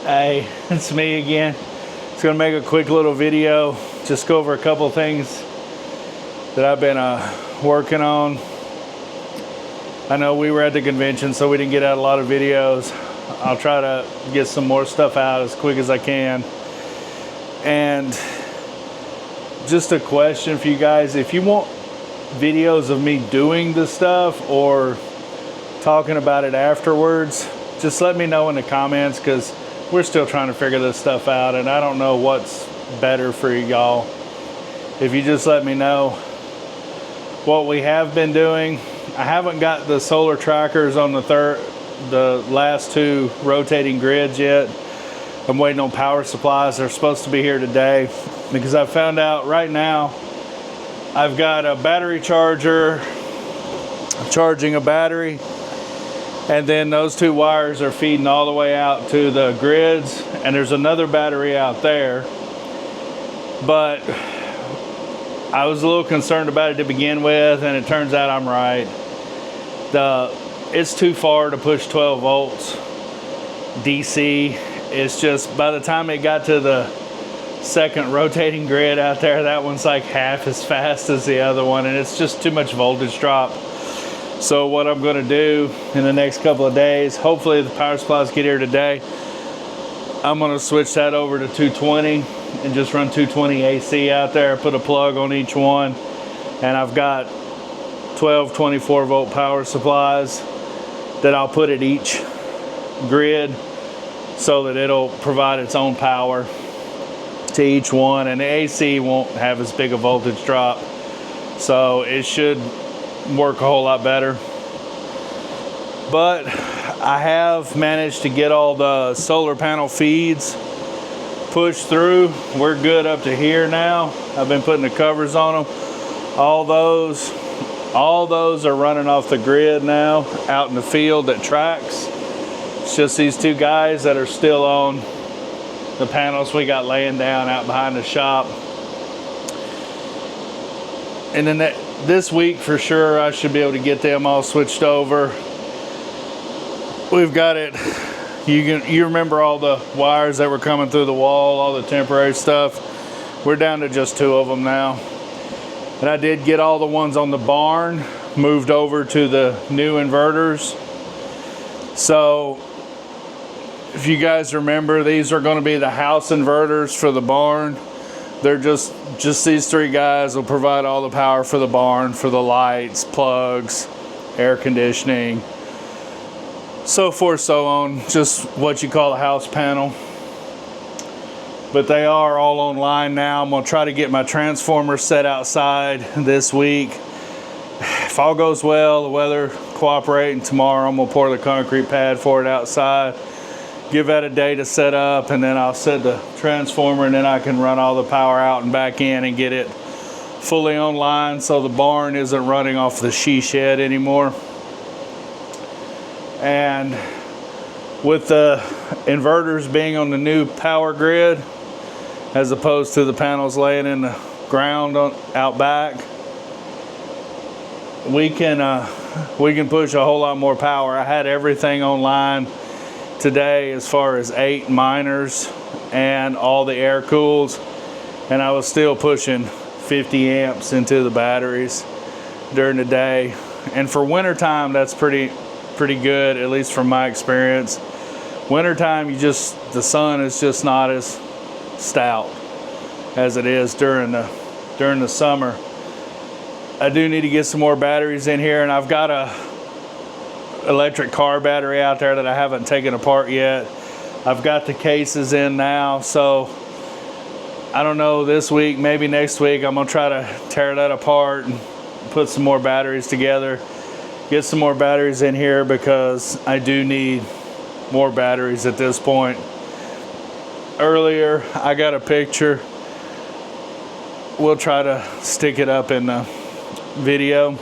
Hey, it's me again. Just gonna make a quick little video, just go over a couple things that I've been working on. I know we were at the convention, so we didn't get out a lot of videos. I'll try to get some more stuff out as quick as I can. And just a question for you guys, if you want videos of me doing the stuff or talking about it afterwards, just let me know in the comments, because we're still trying to figure this stuff out and I don't know what's better for y'all. If you just let me know what we have been doing. I haven't got the solar trackers on the last two rotating grids yet. I'm waiting on power supplies. They're supposed to be here today, because I found out right now I've got a battery charger charging a battery, and then those two wires are feeding all the way out to the grids, and there's another battery out there. But I was a little concerned about it to begin with, and it turns out I'm right. It's too far to push 12 volts DC. It's just, by the time it got to the second rotating grid out there, that one's like half as fast as the other one, and it's just too much voltage drop. So what I'm going to do in the next couple of days, hopefully the power supplies get here today, I'm going to switch that over to 220 and just run 220 AC out there, put a plug on each one, and I've got 12 24 volt power supplies that I'll put at each grid so that it'll provide its own power to each one, and the AC won't have as big a voltage drop, so it should work a whole lot better. But I have managed to get all the solar panel feeds pushed through. We're good up to here now. I've been putting the covers on them. All those are running off the grid now out in the field that tracks. It's just these two guys that are still on the panels we got laying down out behind the shop. And then this week for sure I should be able to get them all switched over. We've got it, you remember all the wires that were coming through the wall, all the temporary stuff. We're down to just two of them now. And I did get all the ones on the barn moved over to the new inverters. So if you guys remember, these are going to be the house inverters for the barn. They're just these three guys will provide all the power for the barn, for the lights, plugs, air conditioning, so forth, so on. Just what you call a house panel. But they are all online now. I'm going to try to get my transformer set outside this week. If all goes well, the weather cooperating, tomorrow I'm going to pour the concrete pad for it outside. Give that a day to set up, and then I'll set the transformer, and then I can run all the power out and back in and get it fully online, so the barn isn't running off the she shed anymore. And with the inverters being on the new power grid as opposed to the panels laying in the ground out back, we can push a whole lot more power. I had everything online today as far as 8 miners and all the air cools, and I was still pushing 50 amps into the batteries during the day. And for wintertime, that's pretty good, at least from my experience. Wintertime, the sun is just not as stout as it is during the summer. I do need to get some more batteries in here, and I've got a electric car battery out there that I haven't taken apart yet. I've got the cases in now, so I don't know, this week, maybe next week, I'm gonna try to tear that apart and put some more batteries together, get some more batteries in here, because I do need more batteries at this point. Earlier I got a picture, we'll try to stick it up in the video.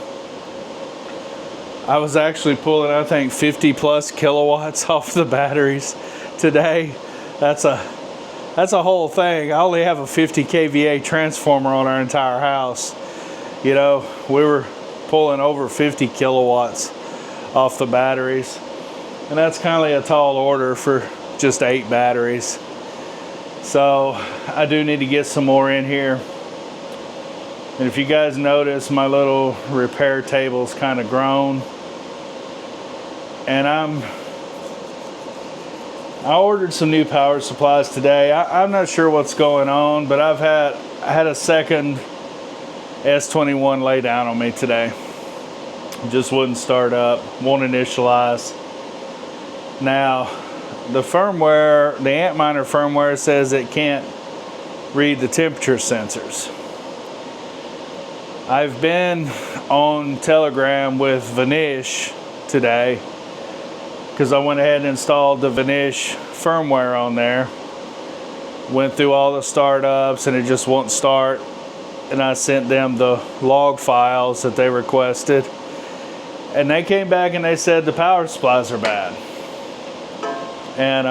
I was actually pulling, I think, 50 plus kilowatts off the batteries today. That's a whole thing. I only have a 50 kVA transformer on our entire house. You know, we were pulling over 50 kilowatts off the batteries. And that's kind of a tall order for just 8 batteries. So I do need to get some more in here. And if you guys notice, my little repair table's kind of grown. And I ordered some new power supplies today. I'm not sure what's going on, but I had a second S21 lay down on me today. Just wouldn't start up, won't initialize. Now, the firmware, the Antminer firmware says it can't read the temperature sensors. I've been on Telegram with Vnish today because I went ahead and installed the Vnish firmware on there. Went through all the startups and it just won't start. And I sent them the log files that they requested. And they came back and they said the power supplies are bad. And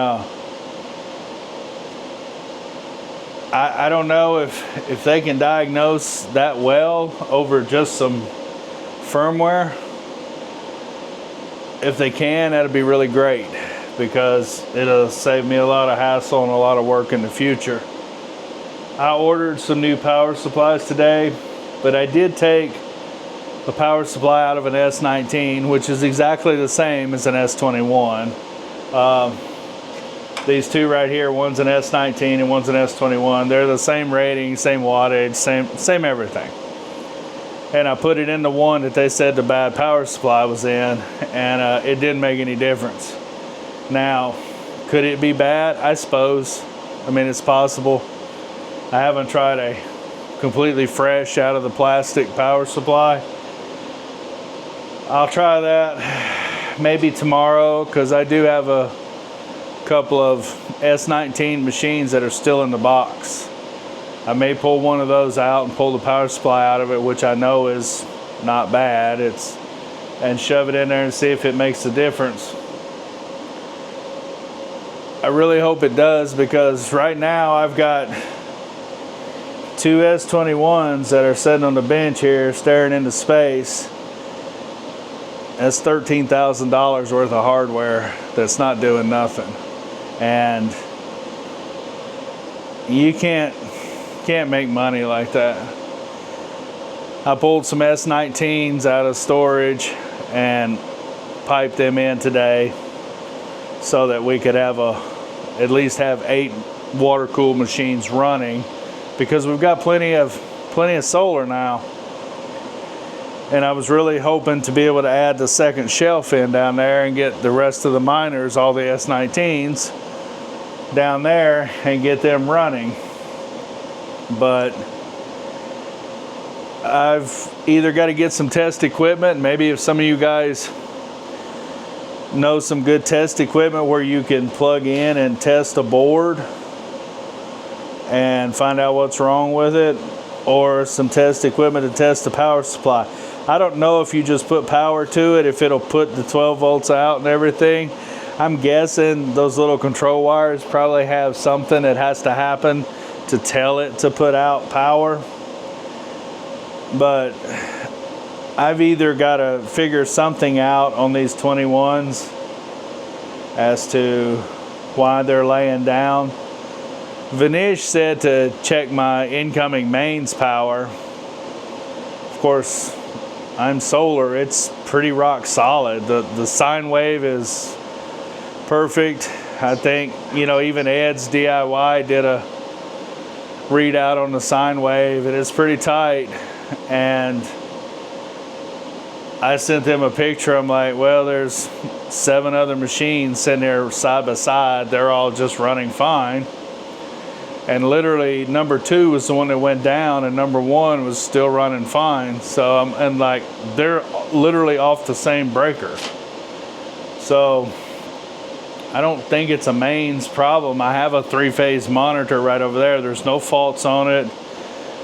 I don't know if they can diagnose that well over just some firmware. If they can, that'd be really great, because it'll save me a lot of hassle and a lot of work in the future. I ordered some new power supplies today, but I did take a power supply out of an S19, which is exactly the same as an S21. These two right here, one's an S19 and one's an S21. They're the same rating, same wattage, same everything. And I put it in the one that they said the bad power supply was in, and it didn't make any difference. Now, could it be bad? I suppose. I mean, it's possible. I haven't tried a completely fresh out of the plastic power supply. I'll try that maybe tomorrow, because I do have a couple of S19 machines that are still in the box. I may pull one of those out and pull the power supply out of it, which I know is not bad, and shove it in there and see if it makes a difference. I really hope it does, because right now I've got 2 S21s that are sitting on the bench here staring into space. That's $13,000 worth of hardware that's not doing nothing. And you can't make money like that. I pulled some S19s out of storage and piped them in today so that we could have at least have 8 water-cooled machines running, because we've got plenty of solar now. And I was really hoping to be able to add the second shelf in down there and get the rest of the miners, all the S19s, down there and get them running. But I've either got to get some test equipment. Maybe if some of you guys know some good test equipment where you can plug in and test a board and find out what's wrong with it, or some test equipment to test the power supply. I don't know if you just put power to it, if it'll put the 12 volts out and everything. I'm guessing those little control wires probably have something that has to happen to tell it to put out power. But I've either got to figure something out on these 21s as to why they're laying down. Vnish said to check my incoming mains power. Of course, I'm solar, it's pretty rock solid. The sine wave is perfect. I think, you know, even Ed's DIY did a readout on the sine wave, and it's pretty tight. And I sent them a picture. I'm like, well, there's 7 other machines sitting there side by side. They're all just running fine. And literally number 2 was the one that went down, and number 1 was still running fine. So and like, they're literally off the same breaker. So I don't think it's a mains problem. I have a 3-phase monitor right over there. There's no faults on it.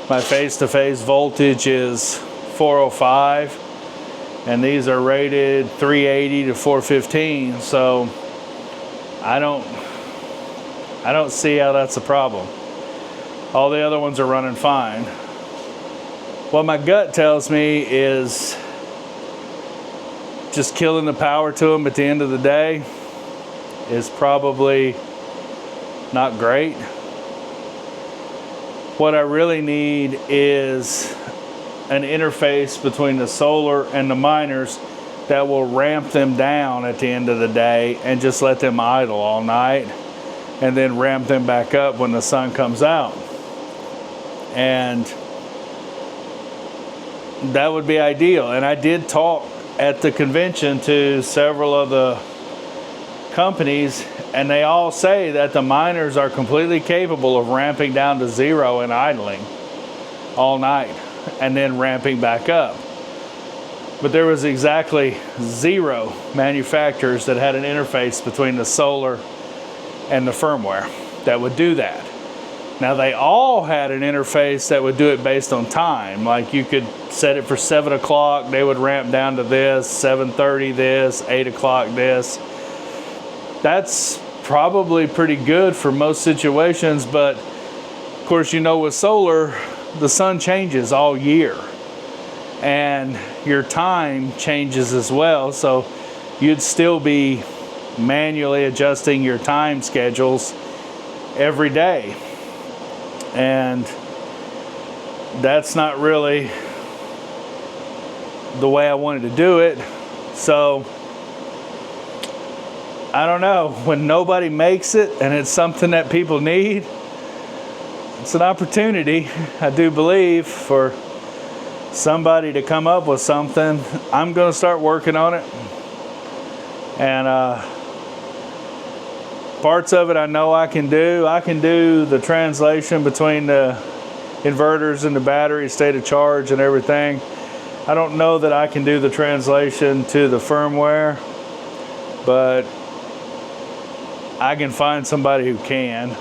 My face-to-phase voltage is 405, and these are rated 380 to 415. So I don't see how that's a problem. All the other ones are running fine. What my gut tells me is just killing the power to them at the end of the day is probably not great. What I really need is an interface between the solar and the miners that will ramp them down at the end of the day and just let them idle all night, and then ramp them back up when the sun comes out. And that would be ideal. And I did talk at the convention to several of the companies, and they all say that the miners are completely capable of ramping down to 0 and idling all night and then ramping back up. But there was exactly 0 manufacturers that had an interface between the solar and the firmware that would do that. Now, they all had an interface that would do it based on time. Like, you could set it for 7 o'clock, they would ramp down to this, 7:30 this, 8 o'clock this. That's probably pretty good for most situations, but of course, you know, with solar, the sun changes all year and your time changes as well. So you'd still be manually adjusting your time schedules every day. And that's not really the way I wanted to do it. So I don't know, when nobody makes it and it's something that people need, it's an opportunity, I do believe, for somebody to come up with something. I'm going to start working on it. And parts of it I know I can do. I can do the translation between the inverters and the battery state of charge and everything. I don't know that I can do the translation to the firmware, but I can find somebody who can.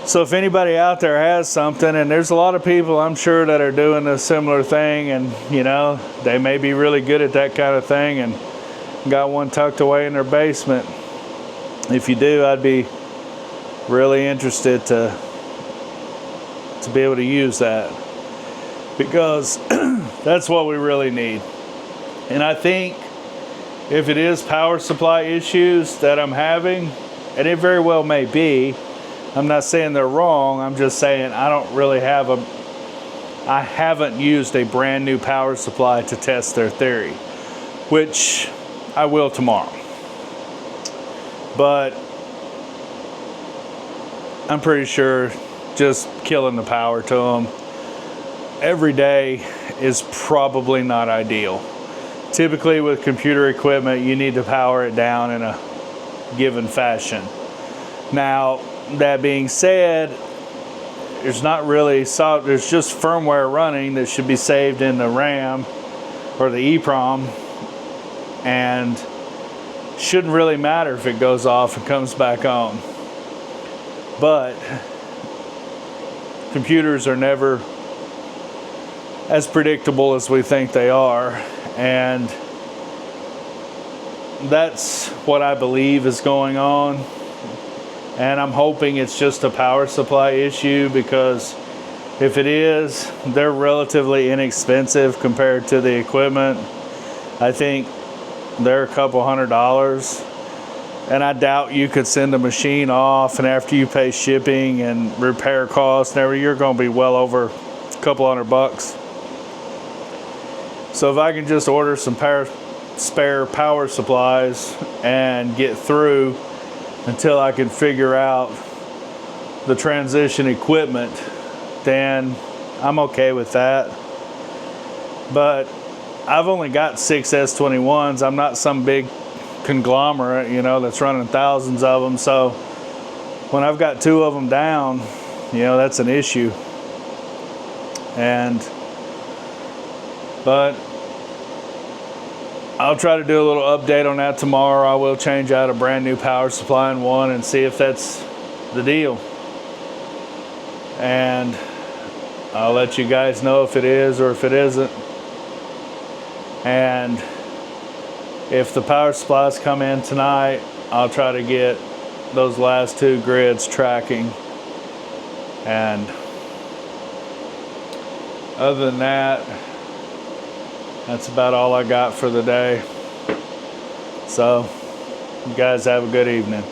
So if anybody out there has something, and there's a lot of people I'm sure that are doing a similar thing, and you know, they may be really good at that kind of thing and got one tucked away in their basement. If you do, I'd be really interested to be able to use that, because that's what we really need. And I think if it is power supply issues that I'm having, and it very well may be, I'm not saying they're wrong, I'm just saying I don't really have I haven't used a brand new power supply to test their theory, which I will tomorrow. But I'm pretty sure just killing the power to them every day is probably not ideal. Typically with computer equipment, you need to power it down in a given fashion. Now, that being said, there's not really there's just firmware running that should be saved in the RAM or the EEPROM, and shouldn't really matter if it goes off and comes back on. But computers are never as predictable as we think they are, and that's what I believe is going on. And I'm hoping it's just a power supply issue, because if it is, they're relatively inexpensive compared to the equipment. I think they're a couple $100, and I doubt you could send a machine off, and after you pay shipping and repair costs and everything, you're going to be well over a couple $100. So if I can just order some spare power supplies and get through until I can figure out the transition equipment, then I'm okay with that. But I've only got 6 S21s. I'm not some big conglomerate, you know, that's running thousands of them. So when I've got 2 of them down, you know, that's an issue. But I'll try to do a little update on that tomorrow. I will change out a brand new power supply in one and see if that's the deal. And I'll let you guys know if it is or if it isn't. And if the power supplies come in tonight, I'll try to get those last 2 grids tracking. And other than that, that's about all I got for the day. So, you guys have a good evening.